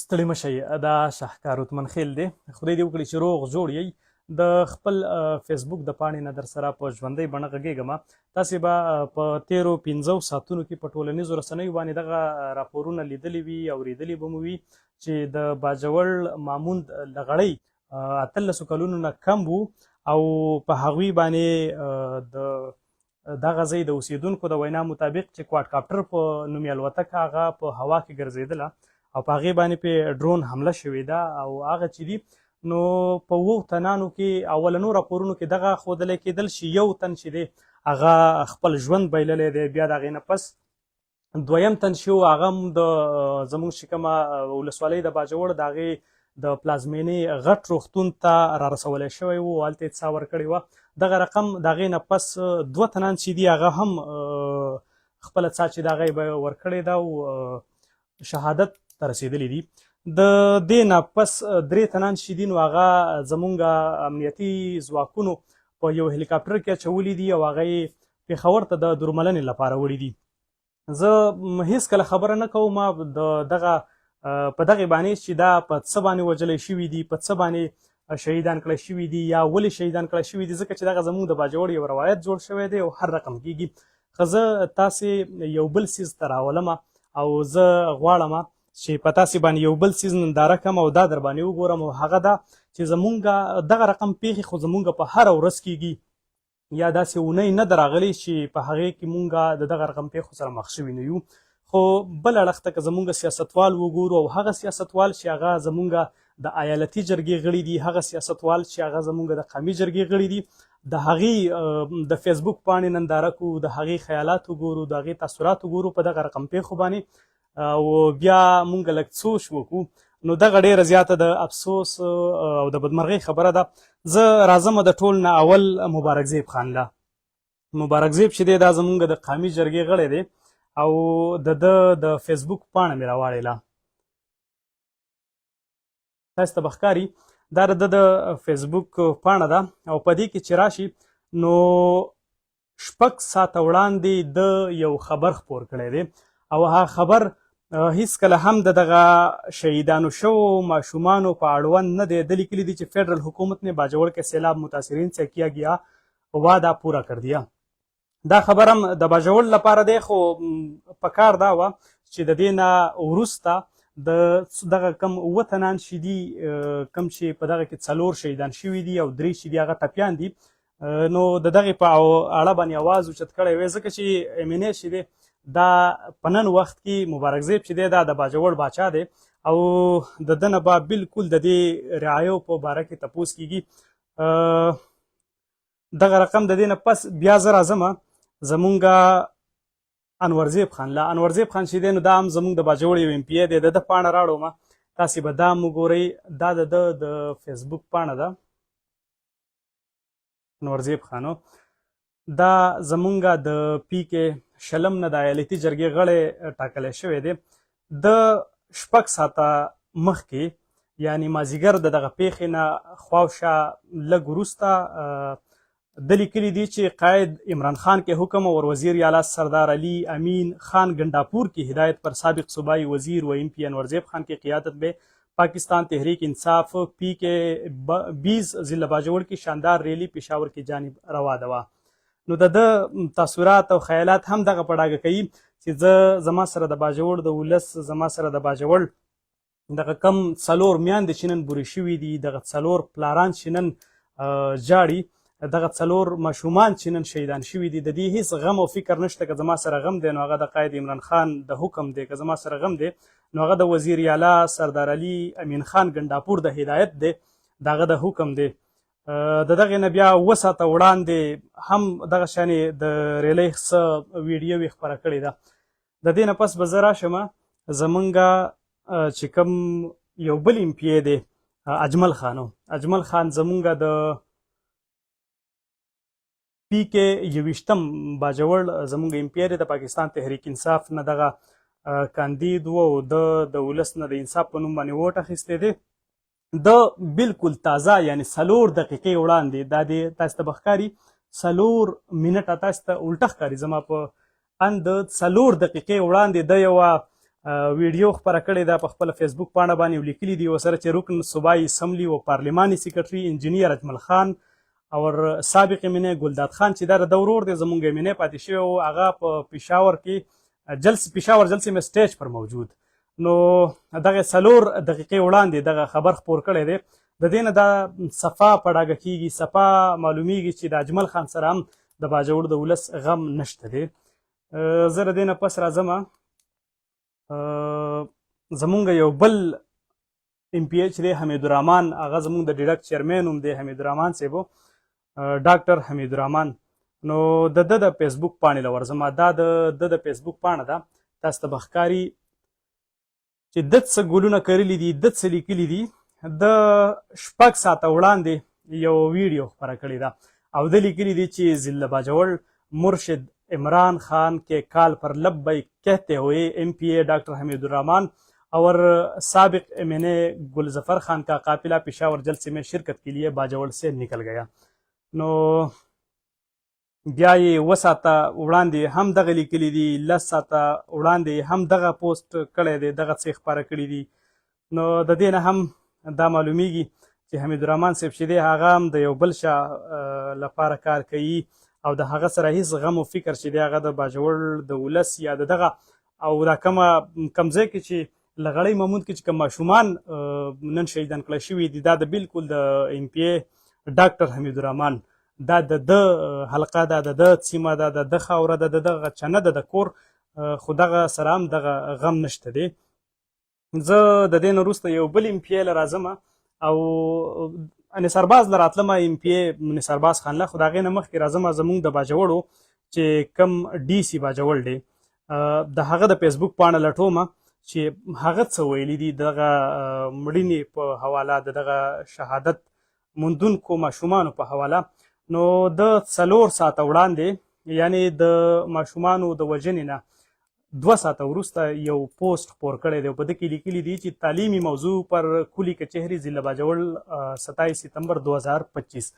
ستړي مه شئ، دا شاهکار اتمن خیل دی. خدای دې وکړي چې روغ جوړ یئ. د خپل فیسبوک د پاڼې نه در سره په ژوندۍ بڼه غږېږم. تاسې به په تېرو 5 ساعتونو کې په ټولنیزو رسنیو باندې دغه راپورونه لیدلي وي، اورېدلي به مو وي چې د باجوړ ماموند لغړی 18 کلونو نه کم وو او په هغوی باندې دغه ځای د اوسېدونکو د وینا مطابق چې کوادکاپټر په نومې الوتکه هغه په هوا کې ګرځېدله او په هغې باندې پې ډرون حمله شوې ده او هغه چې دي نو په 7 تنانو کې اولنو راپورونو کې دغه ښودلی کېدل چې یو تن چې دی هغه خپل ژوند بایللی دی. بیا د هغې نه پس دویم تن چې و هغه هم د زموږ چې کومه ولسوالۍ د باجوړ د هغې د پلازمینې غټ روغتون ته را رسولی شوی و، هلته یې څا ورکړې وه. دغه رقم د هغې نه پس 2 تنان چې دي هغه هم خپله څا چې د هغه یې ورکړې ده او شهادت ته رسېدلي دي. د دې نه پس 3 تنان چې دي نو هغه زمونږ امنیتي ځواکونو په یو هلیکاپټر کې اچولي دي او هغه یې پېښور ته د درملنې لپاره وړي دي. زه هېڅکله خبره نه کوم دغه په دغې باندې چې دا په څه باندې وژلی شوي دي، په څه باندې شهیدان کړی شوي دي یا ولې شهیدان کړی شوي دي، ځکه چې دغه زموږ د باجوړ یو روایت جوړ شوی دی او هر رقم کېږي. خو زه تاسې یو بل څیز ته راولمه او زه غواړم چې په تاسې باندې یو بل څیز ننداره کړم او دا در باندې وګورم او هغه دا چې زمونږ دغه رقم پیښې خو زمونږ په هره ورځ کېږي یا داسې اونۍ نه ده راغلې چې په هغې کې مونږ د دغه رقم پیښو سره مخ شوي نه یو. خو بل اړخ ته که زمونږ سیاستوال وګورو او هغه سیاستوال چې هغه زمونږ د ایالتي جرګې غړي دي، هغه سیاستوال چې هغه زمونږ د قومي جرګې غړي دي، د هغې د فیسبوک پاڼې ننداره کوو، د هغې خیالات وګورو، د هغې تاثرات وګورو په دغه رقم پیښو باندې او بیا مونږ لږ سوچ وکړو، نو دغه ډېره زیاته د افسوس او د بدمرغۍ خبره ده. زه راځم د ټول نه اول مبارک زیب خان له. مبارک زیب چې دی دا زمونږ د قومي جرګې غړی دی او د فیسبوک پاڼه مې راواړېله، تاسو ته به ښکاري دا د فیسبوک پاڼه ده او په دې کې چې راشي نو 6 ساعته وړاندې د یو خبر خپور کړی دی او هغه خبر هیڅکله هم د دغه شهیدانو شوو ماشومانو په اړوند نه دی. د لیکلي دي چې فیڈرل حکومت نے باجوڑ کے سیلاب متاثرین سے کیا گیا وعدہ پورا کر دیا. دا خبر هم د باجوړ لپاره دی خو پکار دا وه چې د دې نه وروسته دغه کم 7 تنان چې دي کم چې په دغه کې 4 شهیدان شوي دي او 3 چې دي هغه ټپیان دي نو د دغې په اړه باندې اواز اوچت کړی وی ځکه چې امینې چې دی دا په نن وخت کې مبارک زیب چې دی دا د باجوړ باچا دی او د ده نه به بلکل د دې رعایو په باره کې تپوس کېږي. دغه رقم د دې نه پس بیا زه راځم زمونږ انورزیب خان له. انورزیب خان چې دی نو دا هم زمونږ د باجوړ یو MP دی، د ده پاڼه راوړم، تاسې به دا هم وګورئ. دا د فیسبوک پاڼه ده انورزیب خانو. دا زمونږ د PK شلم نه د ایالتي جرګې غړی ټاکلی شوی دی. د 6 ساعته مخکې یعنې مازدیګر د دغه پیښې نه خواوشا لږ وروسته د لیکلي دي چې قائد عمران خان کے حکم اور وزیر اعلیٰ سردار علی امین خان گنڈاپور کی ہدایت پر سابق صوبائی وزیر و MP انور زیب خان کی قیادت میں پاکستان تحریک انصاف PK 20 ضلع باجوڑ کی شاندار ریلی پشاور کی جانب روا دوا. نو د تاثرات او خیالات هم دغه په ډاګه کوي چې زما سره د باجوړ د ولس، زما سره د باجوړ دغه کم 4 میندې چې نن بورې شوي دي، دغه 4 پلاران چې نن جاړي، دغه 4 ماشومان چې نن شهیدان شوي دي، د دې هیڅ غم او فکر نشته. که زما سره غم دی نو هغه د قائد عمران خان د حکم دی، که زما سره غم دی نو هغه د وزیر اعلی سردار علی امین خان ګنډاپور د هدایت دی، د هغه د حکم دی. د دغې نه بیا 7 ساعته وړاندې هم دغه شانې د ریلۍ څه ویډیو یې خپره کړې ده. د دې نه پس به زه راشم زمونږ چې کوم یو بل MP دی اجمل خانو. اجمل خان زمونږ د PK 21 باجوړ زمونږ MP دی، د پاکستان تحریک انصاف نه دغه کاندید و او د ولس نه د انصاف په نوم باندې ووټ اخیستی دی. د بلکل تازه یعنی 4 دقیقې وړاندې دا دی تاسو ته به ښکاري 4 منټه تاسو ته الټه ښکاري زما په ان د 4 دقیقې وړاندې د یوه ویډیو خپره کړې ده په خپله فیسبوک پاڼه باندې ولیکلي دي ورسره چې رکن صوبایي اسمبلی و پارلماني سیکرټري انجینیر اجمل خان او سابق منې ګلداد خان چې دا د ورور دی زمونږ منې پاتې شوی و هغه په پېښور کې پېښور جلسې مې سټیج پر موجود نو دغه 4 دقیقې وړاندې دغه خبر خپور کړی دی د دې نه دا صفا په ډاګه کېږي صفا معلومیږي چې د اجمل خان سره هم د باجوړ د ولس غم نشته دی زه د دې نه پس راځم زمونږ یو بل ام پی ایچ دی حمیدالرحمن هغه زمونږ د ډیډک چیرمین هم دی حمیدالرحمن صاحب ډاکټر حمیدالرحمن نو د ده د فیسبوک پاڼې له ورځم دا د ده د فیسبوک پاڼه ده تاسو ته به ښکاري چې ده څه ګلونه کرلي دي ده څه لیکلي دي د 6 ساعته وړاندې یو ویډیو خپره کړې ده او ده لیکلي دي چې ضلع باجوړ مرشد عمران خان के काल पर लब्बैक कहते हुए एमपीए डॉक्टर हमीदुर्रहमान और साबिक एमएनए गुलजफर खान का काफिला पेशावर जलसे में शिरकत के लिए बाजवड़ से निकल गया नो بیا یې 7 ساعته وړاندې هم دغه لیکلي دي 10 ساعته وړاندې هم دغه پوسټ کړی دی دغه څه خپاره کړي دي نو د دې نه هم دا معلومیږي چې حمیدالرحمن صاحب چې دی هغه هم د یو بل شا لپاره کار کوي او د هغه سره هیڅ غم او فکر چې دی هغه د باجوړ د ولس یا د دغه او دا کم ځای کې چې لغړی محمود کې چې کوم ماشومان نن شهیدان کړای شوي دي دا د بالکل د ام پی ای ډاکټر حمیدالرحمن دا د ده حلقه ده د ده سیمه ده د ده خاوره ده د دغه چنه ده د کور خو دغه سره هم دغه غم نشته دی زه د دې نه وروسته یو بل ام پی ای له راځم او نثارباز له راتلمه ام پی ای نثارباز خان له خو د هغې نه مخکې راځم زموږ د باجوړو چې کم ډي سی باجوړ دی د هغه د فیسبوک پاڼه لټومه چې هغه څه ویلي دي دغه مړینې په حواله د دغه شهادت موندونکو ماشومانو په حواله نو د 4 ساعته وړاندې یعنی د ماشومانو د وژنې نه 2 ساعته وروسته یو پوسټ خپور کړی دی په ده کې لیکلي دي چې تعلیمي موضوع پر کلی کچهري ضلع باجوړ 27 سپتمبر 2025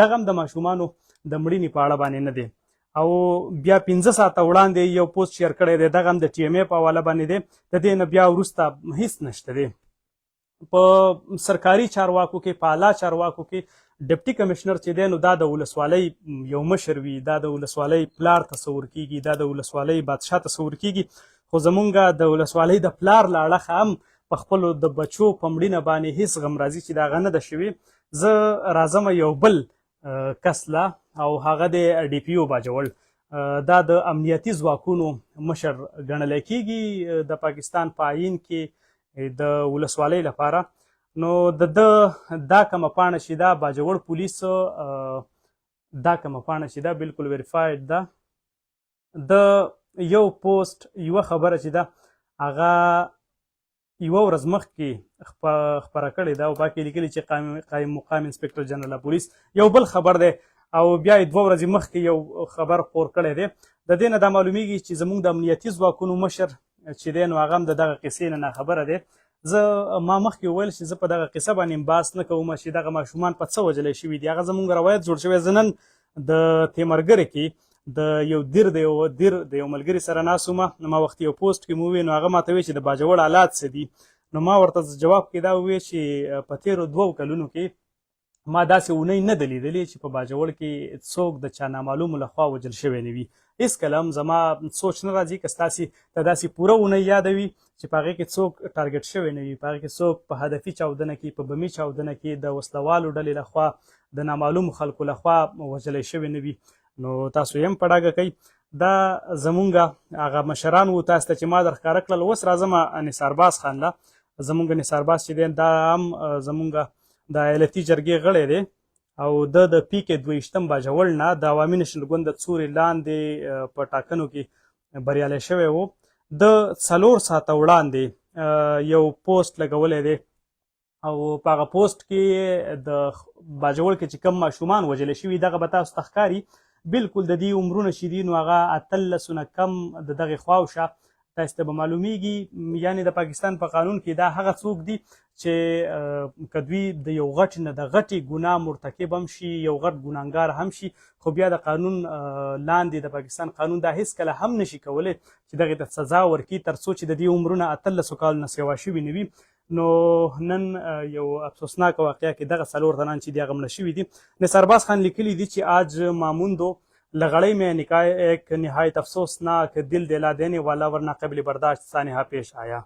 دغه هم د ماشومانو د مړینې په اړه باندې نه دی او بیا 15 ساعته وړاندې یو پوسټ شیر کړی دی دغه هم د ټي ایم ای په حواله باندې دی د دې نه بیا وروسته هیڅ نشته دی په سرکاري چارواکو کې په اعلی چارواکو کې ډپټي کمشنر چې دی نو دا د ولسوالۍ یو مشر وي دا د ولسوالۍ پلار تصور کیږي دا د ولسوالۍ بادشاه تصور کیږي خو زمونږ د ولسوالۍ د پلار له اړخه هم په خپلو د بچو په مړینه باندې هیڅ غم راځي چې د هغه نه ده شوي زه راځم یو بل کس له او هغه د ډي پي او باجوړ دا د امنیتي ځواکونو مشر ګڼلی کیږي د پاکستان په آیین کې د ولسوالۍ لپاره نو د دا کومه پاڼه چې دا باجوړ پولیس دا کومه پاڼه چې دا بالکل ویریفاید ده د یو پوسټ یوه خبره چې ده هغه یوه ورځ مخکې خپره کړې ده او پاکې لیکلي چې قایم مقام انسپکټر جنرال پولیس یو بل خبر دی او بیا یې 2 ورځې مخکې یو خبر خپور کړی دی د دې نه دا معلومیږي چې زموږ د امنیتي ځواکونو مشر چې دی نو هغه هم د دغه قصې نه ناخبره دی زه ما مخکې وویل چې زه په دغه قصه باندې بحث نه کوم چې دغه ماشومان په څه وژلی شوي دي هغه زموږ روایت جوړ شوی زه نن د تیمرګرې کې د یو دیر د یو ملګري سره ناست وم ما وخت یو پوسټ کې مو وویل نو هغه ماته وویل چې د باجوړ حالات څه دي نو ما ورته جواب کې دا وویل چې په تېرو 2 کلونو کې ما داسې اونۍ نه ده لیدلې چې په باجوړ کې څوک د چا نامعلومو لخوا وژل شوی نه وي هېڅکله هم زما سوچ نه راځي که ستاسې ته داسې پوره اونۍ یاده وي چې په هغې کې څوک ټارګټ شوی نه وي په هغې کې څوک په هدفي چاودنه کې په بمي چاودنه کې د وسلوالو ډلې لخوا د نامعلومو خلکو لخوا وژلی شوی نه وي نو تاسو یې هم په ډاګه کوئ دا زمونږ هغه مشران وو تاسو ته چې ما در ښکاره کړل اوس راځم نثارباز خان له زمونږ نثارباز چې دی دا هم زمونږ د ایالتي جرګې غړی دی او د پی کې 22 باجوړ نه د عوامي نشنل ګوند د څورې لاندې په ټاکنو کې بریالی شوی و د 4 ساعته وړاندې یو پوسټ لګولی دی او په هغه پوسټ کې د باجوړ کې چې کوم ماشومان وژلی شوي دغه به تاسو ته ښکاري بالکل د دې عمرونه چې دي نو هغه 18 نه کم د دغې خواوشه تاسو ته به معلومیږي یعنې د پاکستان په قانون کې دا هغه څوک دي چې که دوی د یو غټ نه د غټې ګناه مرتکب هم شي یو غټ ګناهګار هم شي خو بیا د قانون لاندې د پاکستان قانون دا هیڅکله هم نشي کولی چې دغې ته سزا ورکړي تر څو چې د دې عمرونه 18 کالو نه سیوا شوي نه وي. نو نن یو افسوسناک واقعه کې دغه 4 تنان چې دي هغه مړه شوي دي. نثارباز خان لیکلي دي چې آج ماموندو لغڑی میں ایک نہایت افسوسناک دل دلا دینے والا ورنہ قابل برداشت سانحہ پیش آیا.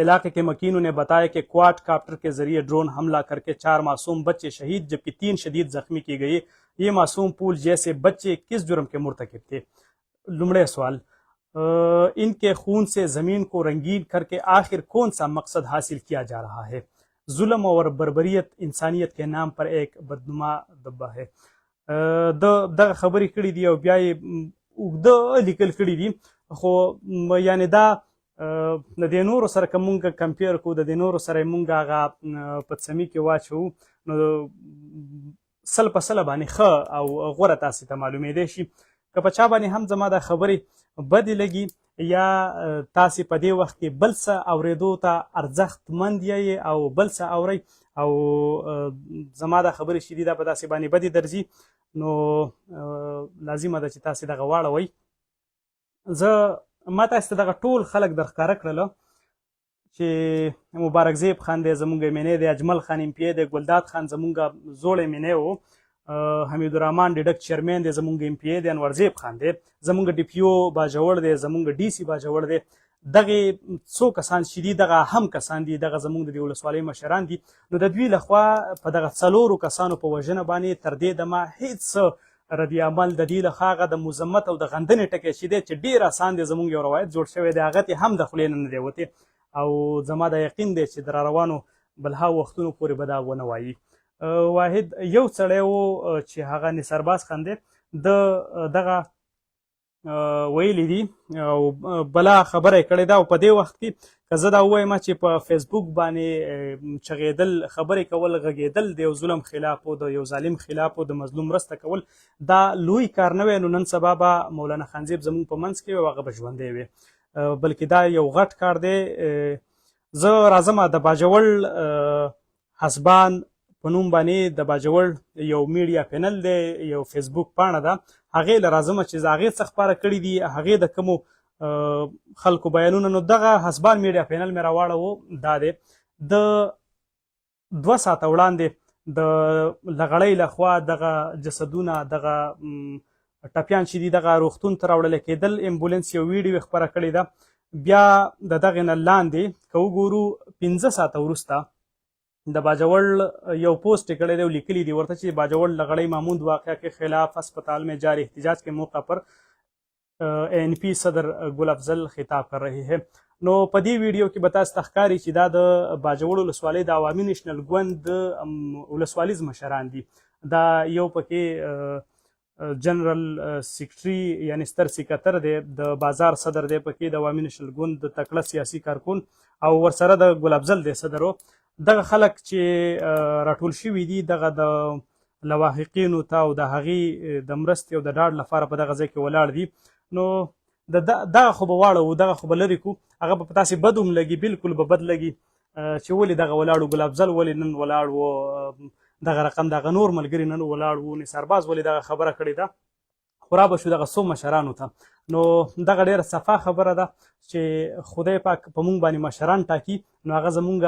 علاقے کے مکینوں نے بتایا کہ کواد کاپٹر کے ذریعے ڈرون حملہ کر کے 4 معصوم بچے شہید جبکہ 3 شدید زخمی کیے گئے. یہ معصوم پول جیسے بچے کس جرم کے مرتکب تھے؟ لمڑے سوال، ان کے خون سے زمین کو رنگین کر کے آخر کون سا مقصد حاصل کیا جا رہا ہے؟ ظلم اور بربریت انسانیت کے نام پر ایک بدنما دبا ہے. دغه خبرې کړي دي او بیا یې اوږده لیکل کړي دي خو یعنې دا د دې نورو سره که مونږ کمپیر کړو د دې نورو سره یې مونږ هغه په څمي کې واچوو نو 100% باندې ښه او غوره تاسې ته معلومېدی شي. که په چا باندې هم زما دا خبرې بدې لګي یا تاسې په دې وخت کې بل څه اورېدو ته ارزښتمند یې او بل څه اورئ او زما دا خبرې چې دي دا په داسې باندې بدې درځي نو لازمه ده چې تاسې دغه واړوئ. ما تاسې ته دغه ټول خلک در ښکاره کړله چې مبارک زیب خان دی زمونږ مینی دی، اجمل خان امپی دی، ګلداد خان زمونږ زوړی مینی و، حمید الرحمن ډیډک چیرمین دی زمونږ امپی دی، انور زیب خان دی زمونږ ډي پي او باجوړ دی، زمونږ ډي سي باجوړ دی. دغې څو کسان چې دي دغه هم کسان دي، دغه زمونږ د دې ولسوالۍ مشران دي. نو د دوی لخوا په دغه 4 کسانو په وژنه باندې تر دې دمه هیڅ ردي عمل د دې لخوا هغه د مذمت او د غندنې ټکی چې دی چې ډېر اسان دی زمونږ یو روایت جوړ شوی دی هغه ته هم د خولې نه دی وتی او زما د یقین دی چې د روانو بلها وختونو پورې به دا ونه وایي. واحد یو سړی و چې هغه نثارباز خان دی د دغه ویلی دي او بلا خبره کړې ده او په دې وخت کې که زه دا ووایم چې په فیسبوک باندې چغېدل خبرې کول غږېدل د یو ظلم خلاف او د یو ظالم خلاف او د مظلوم مرسته کول دا لوی کار نه وی نو نن سبا به مولانا خانزیب زمونږ په منځ کې وي او هغه به ژوندی وي بلکې دا یو غټ کار دی. زه راځم د باجوړ حسبان په نوم باندې د باجوړ یو میډیا پینل دی یو فیسبوک پاڼه ده هغې له راځمه چې زه هغې څه خپاره کړي دي هغې د کومو خلکو بیانونه نو دغه حسبان میډیا پینل مې راواړوه دا دی د 2 ساعته وړاندې د لغړۍ لخوا دغه جسدونه دغه ټپیان چې دي دغه روغتون ته راوړل کېدل امبولانس یو ویډیو خپره کړې ده. بیا د دغې نه لاندې که وګورو 15 ساعته وروسته د باجوړ یو پوسٹ کړی دی او لیکلی دی ورته چې باجوړ لغړی ماموند واقعہ کے خلاف اسپتال میں جاری احتجاج کے موقع پر ANP صدر گل افضل خطاب کر رہے ہیں. نو په دې ویډیو کې به تاسو ته ښکاري چې دا د باجوړ ولسوالۍ د عوامي نیشنل ګوند ولسوالیز مشران دي. دا یو پکې جنرال سیکرټري یعنی ستر سکتر دی، د بازار صدر دی پکې، د عوامي نیشنل ګوند د تکړه سیاسي کارکون او ورسره د ګل افضل دی صدر. دغه خلک چې راټول شوي دي دغه د لواحقینو ته او د هغې د مرستې او د ډاډ لپاره په دغه ځای کې ولاړ دي. نو دغه خو به واړو دغه خو به لرې کړو هغه به په تاسې بد هم لګي بالکل به بد لګي چې ولې دغه ولاړ و ګل افضل ولې نن ولاړ و دغه رقم دغه نور ملګري نن ولاړ و نثارباز ولې دغه خبره کړې ده خو را به شو دغه څو مشرانو ته. نو دغه ډېره صفا خبره ده چې خدای پاک په مونږ باندې مشران ټاکي نو هغه زمونږ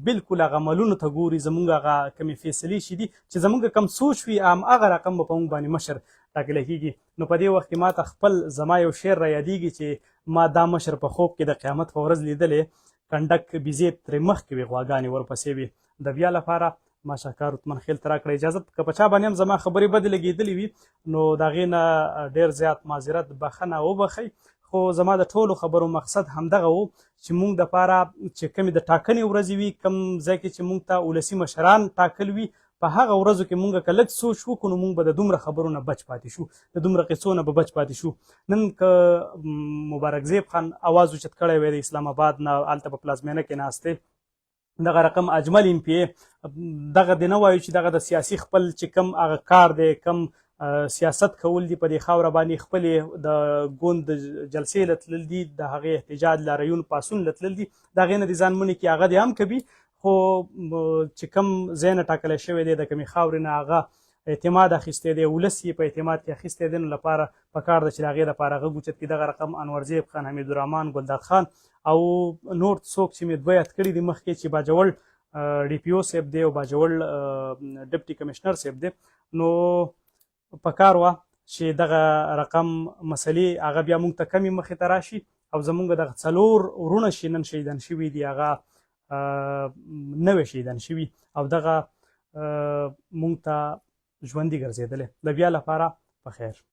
بالکل هغه عملونو ته ګوري زمونږ هغه کمې فیصلې چې دي چې زمونږ کم سوچ وي هغه رقم به په مونږ باندې مشر ټاکلی کېږي. نو په دې وخت کې ما ته خپل زما یو شعر را یادېږي چې ما دا مشر په خوب کې د قیامت په ورځ لیدلی کنډک بیزې ترې مخکې وي غواګانې ورپسې وي. د بیا لپاره ما شاکار عثمان خیل ته راکړه اجازت که په چا باندې هم زما خبرې بدې لګېدلې وي نو د هغې نه ډېر زیات معذرت بخښنه وبخئ. خو زما د ټولو خبرو مقصد همدغه و چې موږ دپاره چې کومې د ټاکنې ورځې وي کوم ځای کې چې موږ ته ولسي مشران ټاکل وي په هغه ورځو کې موږ که لږ سوچ وکړو نو موږ به د دومره خبرو نه بچ پاتې شو، د دومره قصو نه به بچ پاتې شو. نن که مبارک زیب خان اواز اوچت کړی وی د اسلام آباد نه هلته په پلازمینه کې ناست دی دغه رقم اجمل امپی دغه د نه وایو چې دغه د سیاسي خپل چې کم هغه کار دی کم سیاست کول دي په دې خاوره باندې خپلې د ګوند د جلسې له تلل دي د هغې احتجاج لاریون پاڅون له تلل دي د هغې نه دې ځان منې کړي هغه دې هم کوي خو چې کوم ځای نه ټاکلی شوی دی د کومې خاورې نه هغه اعتماد اخیستی دی ولس یې په اعتماد کې اخیستی دی نو لپاره پکار ده چې د هغې دپاره غږ اوچت کړي دغه رقم انورزیب خان حمیدالرحمن ګلداد خان او نور څوک چې مې دوه یاد کړي دي مخکې چې باجوړ ډي پي او صاحب دی او باجوړ ډپټي کمشنر صاحب دی نو پکار وه چې دغه رقم مسلې هغه بیا موږ ته کمې مخې ته راشي او زموږ دغه څلور ورونه چې نن شهیدان شوي دي هغه نوی شهیدان شوي او دغه موږ ته ژوندي ګرځېدلی د بیا لپاره په خیر